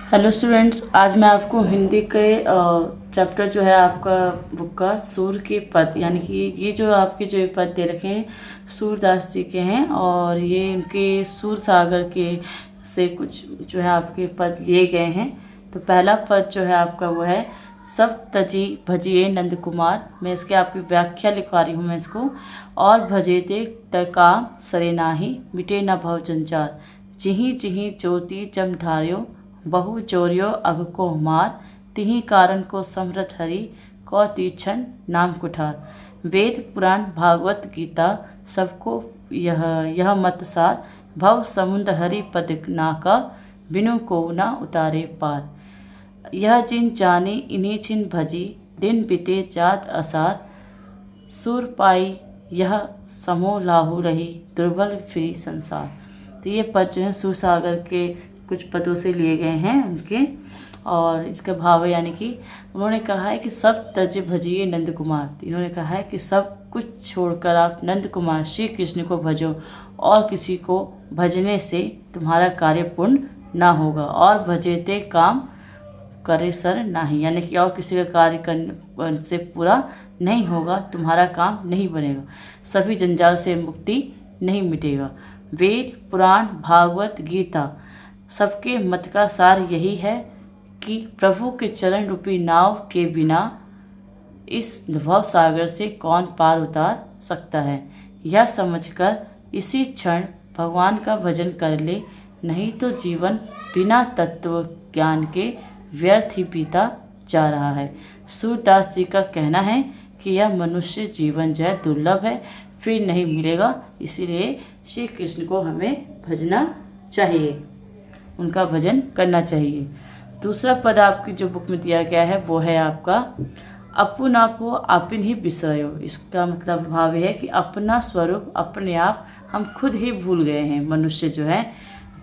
Hello students, आज मैं आपको हिंदी के चैप्टर जो है आपका बुक का सूर के पद, यानी कि ये जो आपके जो पद दे रखे हैं सूरदास जी के हैं और ये इनके सूर सागर के से कुछ जो है आपके पद लिए गए हैं। तो पहला पद जो है आपका वो है सब तजी भजिए नंद कुमार। मैं इसके आपकी व्याख्या लिखवा रही हूँ मैं इसको। और भजे ते तकाम सरे नाही मिटे न भव जंजार, जिही जिही ज्योति जम धार्यो बहु चोर्यो अघ को मार, तिही कारण को समृत हरि कौ तीक्षण नाम कुठार। वेद पुराण भागवत गीता सबको यह मत सार, भव समुद्र हरि पद नाका बिनु को न उतारे पार। यह जिन जाने इन्हीं छिन भजी, दिन बीते जात असार, सुर पाई यह समो लाहू रही दुर्बल फिरी संसार। तो ये पद जो है सूरसागर के कुछ पदों से लिए गए हैं उनके। और इसका भाव है, यानी कि उन्होंने कहा है कि सब तज भजिए नंद कुमार। इन्होंने कहा है कि सब कुछ छोड़कर आप नंद कुमार श्री कृष्ण को भजो, और किसी को भजने से तुम्हारा कार्य पूर्ण ना होगा। और भजेते काम करे सर नाही, यानी कि और किसी का कार्य करने से पूरा नहीं होगा, तुम्हारा काम नहीं बनेगा, सभी जंजाल से मुक्ति नहीं मिटेगा। वेद पुराण भागवत गीता सबके मत का सार यही है कि प्रभु के चरण रूपी नाव के बिना इस भव सागर से कौन पार उतार सकता है। यह समझकर इसी क्षण भगवान का भजन कर ले, नहीं तो जीवन बिना तत्व ज्ञान के व्यर्थ ही बीता जा रहा है। सूरदास जी का कहना है कि यह मनुष्य जीवन जो है दुर्लभ है, फिर नहीं मिलेगा, इसीलिए श्री कृष्ण को हमें भजना चाहिए, उनका भजन करना चाहिए। दूसरा पद आपकी जो बुक में दिया गया है वो है आपका अपुन आपो आपिन ही विषयो। इसका मतलब भाव है कि अपना स्वरूप अपने आप हम खुद ही भूल गए हैं। मनुष्य जो है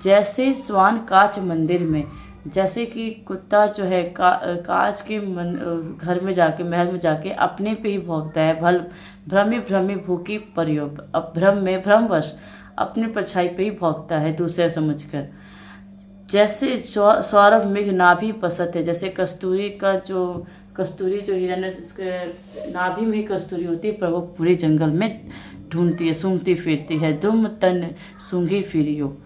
जैसे स्वान कांच मंदिर में, जैसे कि कुत्ता जो है कांच के घर में जाके महल में जाके अपने पे ही भौंकता है, भ्रमी भ्रमी भूखी परियो, अब भ्रम में भ्रमवश अपने परछाई पे ही भौंकता है दूसरे समझकर। जैसे सौरभ मेघ नाभि पसत है, जैसे कस्तूरी जो हिरन है जिसके नाभि में ही कस्तूरी होती है, पर वो पूरे जंगल में ढूंढती है, सूंघती फिरती है, दुम तन सूंघी फिरियो।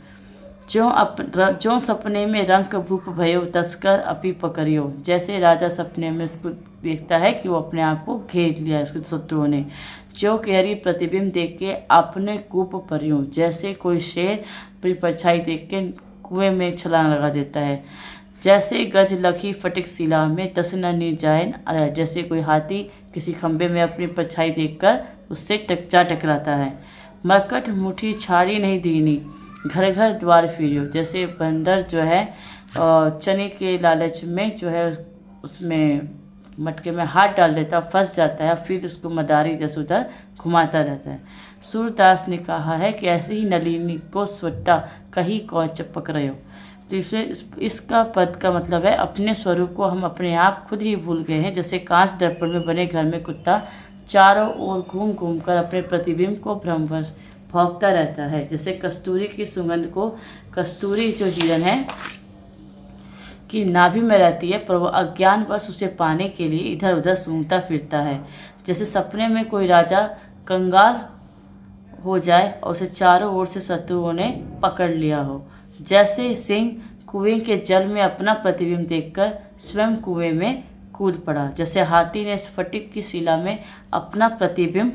जो सपने में रंग भूप भयो, तस्कर अपी पकड़ियो। जैसे राजा सपने में उसको देखता है कि वो अपने आप को घेर लिया उसके शत्रुओं ने। जो केहरी प्रतिबिंब देख के अपने कूप परियो, जैसे कोई शेर अपनी परछाई देख के कुएं में छलांग लगा देता है। जैसे गज लखी फटिक शिला में दस न निर्जायन, जैसे कोई हाथी किसी खंबे में अपनी परछाई देखकर उससे टकराता है। मरकट मुठी छाड़ी नहीं दीनी, घर घर द्वार फिरियो। जैसे बंदर जो है चने के लालच में जो है उसमें मटके में हाथ डाल देता, फंस जाता है, फिर उसको मदारी जैसे उधर घुमाता रहता है। सूरदास ने कहा है कि ऐसे ही नलिनी को स्वट्टा कहीं कौच पकड़ो। तो इसका पद का मतलब है अपने स्वरूप को हम अपने आप खुद ही भूल गए हैं। जैसे कांच दर्पण में बने घर में कुत्ता चारों ओर घूम घूम कर अपने प्रतिबिंब को भ्रमवश भौंकता रहता है। जैसे कस्तूरी की सुगंध को, कस्तूरी जो हिरन है की नाभि में रहती है, पर वो अज्ञानवश उसे पाने के लिए इधर उधर सूंघता फिरता है। जैसे सपने में कोई राजा कंगाल हो जाए और उसे चारों ओर से शत्रुओं ने पकड़ लिया हो। जैसे सिंह कुएं के जल में अपना प्रतिबिंब देखकर स्वयं कुएं में कूद पड़ा। जैसे हाथी ने स्फटिक की शिला में अपना प्रतिबिंब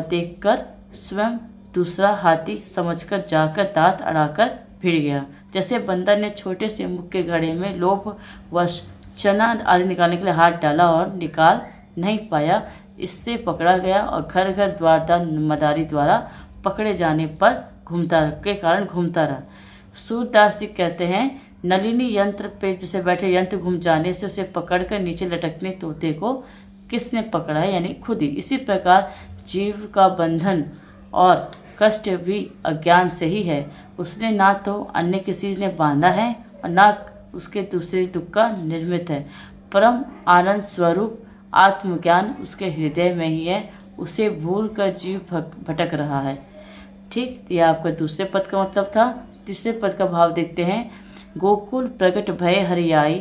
देखकर स्वयं दूसरा हाथी समझकर जाकर दांत अड़ाकर भिड़ गया। जैसे बंदर ने छोटे से मुख के घड़े में लोभवश चना आदि निकालने के लिए हाथ डाला और निकाल नहीं पाया, इससे पकड़ा गया और घर घर द्वार मदारी द्वारा पकड़े जाने पर घूमता रहा। सूरदास जी कहते हैं नलिनी यंत्र पे जैसे बैठे यंत्र घूम जाने से उसे पकड़कर नीचे लटकने तोते को किसने पकड़ा है, यानी खुद ही। इसी प्रकार जीव का बंधन और कष्ट भी अज्ञान से ही है। उसने ना तो अन्य किसी ने बांधा है और ना उसके दूसरे दुख का निर्मित है। परम आनंद स्वरूप आत्मज्ञान उसके हृदय में ही है, उसे भूल कर जीव भटक रहा है। ठीक, यह आपका दूसरे पद का मतलब था। तीसरे पद का भाव देखते हैं। गोकुल प्रगट भय हरियाई,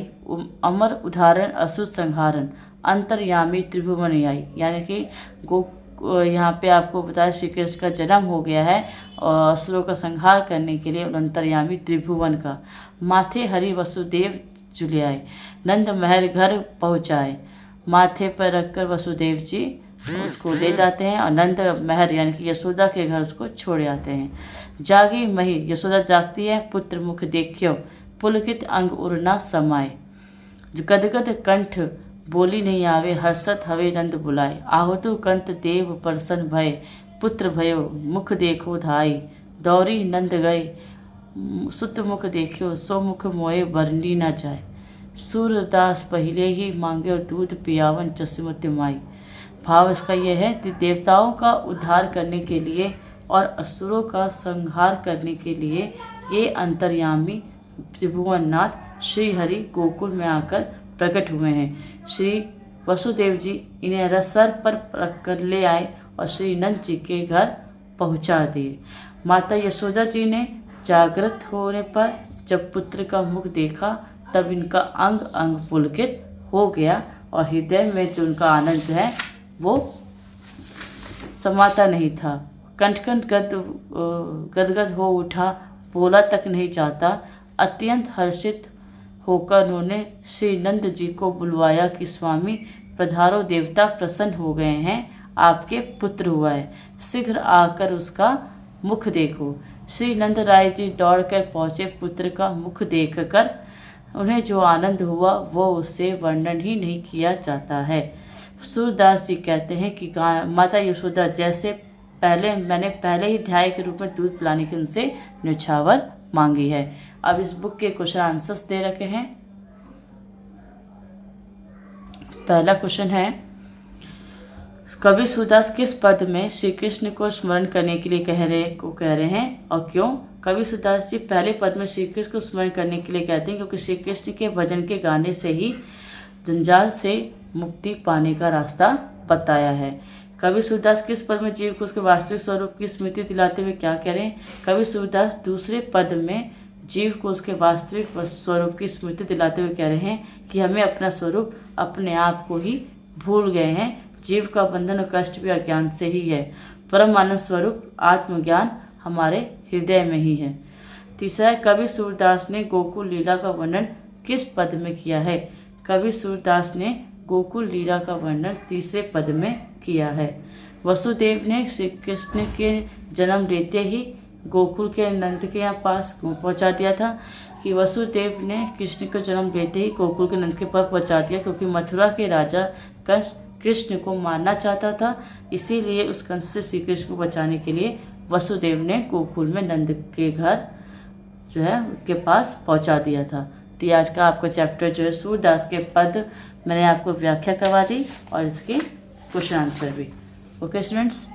अमर उदाहरण असुर संहारण, अंतर्यामी त्रिभुवन आई। यानी कि यहाँ पे आपको बताया श्री कृष्ण का जन्म हो गया है और असुरों का संहार करने के लिए, और अंतर्यामी त्रिभुवन का। माथे हरि वसुदेव जुलियाए, नंद महर घर पहुँचाए। माथे पर रखकर वसुदेव जी उसको ले जाते हैं और नंद महर यानी कि यशोदा के घर उसको छोड़ आते हैं। जागी मही, यशोदा जागती है, पुत्र मुख देखियो, पुलकित अंग उड़ना समाए। गदगद कंठ बोली नहीं आवे, हर्षत हवे नंद बुलाए। आहतु कंत देव प्रसन्न भय, पुत्र भयो मुख देखो धाई। दौरी नंद गए सुत मुख देखियो, सो मुख मोए बरनी न जाए। सूरदास पहले ही मांगे दूध पियावन चश्मत माई। भाव इसका यह है कि देवताओं का उद्धार करने के लिए और असुरों का संहार करने के लिए ये अंतर्यामी त्रिभुवननाथ श्री हरि गोकुल में आकर प्रकट हुए हैं। श्री वसुदेव जी इन्हें सर पर रख कर ले आए और श्री नंद जी के घर पहुंचा दिए। माता यशोदा जी ने जागृत होने पर जब पुत्र का मुख देखा तब इनका अंग अंग पुलकित हो गया और हृदय में जो उनका आनंद है वो समाता नहीं था। कंठ गदगद हो उठा, बोला तक नहीं जाता। अत्यंत हर्षित होकर उन्होंने श्री नंद जी को बुलवाया कि स्वामी पधारो, देवता प्रसन्न हो गए हैं, आपके पुत्र हुआ है, शीघ्र आकर उसका मुख देखो। श्री नंद राय जी दौड़कर पहुँचे। पुत्र का मुख देखकर उन्हें जो आनंद हुआ वो उससे वर्णन ही नहीं किया जाता है। सूरदास जी कहते हैं कि माता यशोदा जैसे मैंने पहले ही ध्याय के रूप में दूध पिलाने की उनसे न्यौछावर मांगी है। अब इस बुक के क्वेश्चन आंसर्स दे रखे हैं। पहला क्वेश्चन है, कवि सूरदास किस पद में श्री कृष्ण को स्मरण करने के लिए कह रहे हैं और क्यों? कवि सूरदास जी पहले पद में श्री कृष्ण को स्मरण करने के लिए कहते हैं क्योंकि श्री कृष्ण के भजन के गाने से ही जंजाल से मुक्ति पाने का रास्ता बताया है। कवि सूरदास किस पद में जीव को उसके वास्तविक स्वरूप की स्मृति दिलाते हुए क्या कह रहे हैं? कवि सूरदास दूसरे पद में जीव को उसके वास्तविक स्वरूप की स्मृति दिलाते हुए कह रहे हैं कि हमें अपना स्वरूप अपने आप को ही भूल गए हैं। जीव का बंधन और कष्ट भी अज्ञान से ही है। परम आनंद स्वरूप आत्मज्ञान हमारे हृदय में ही है। तीसरा है, कवि सूरदास ने गोकुल लीला का वर्णन किस पद में किया है? कवि सूरदास ने गोकुल लीला का वर्णन तीसरे पद में किया है। वसुदेव ने श्री कृष्ण के जन्म लेते ही गोकुल के नंद के यहाँ पास पहुँचा दिया था कि वसुदेव ने कृष्ण को जन्म लेते ही गोकुल के नंद के पास पहुँचा दिया, क्योंकि मथुरा के राजा कंस कृष्ण को मारना चाहता था। इसीलिए उस कंस से श्री कृष्ण को बचाने के लिए वसुदेव ने गोकुल में नंद के घर जो है उसके पास पहुँचा दिया था। तो आज का आपका चैप्टर जो है सूरदास के पद मैंने आपको व्याख्या करवा दी और इसके क्वेश्चन आंसर भी। Okay students.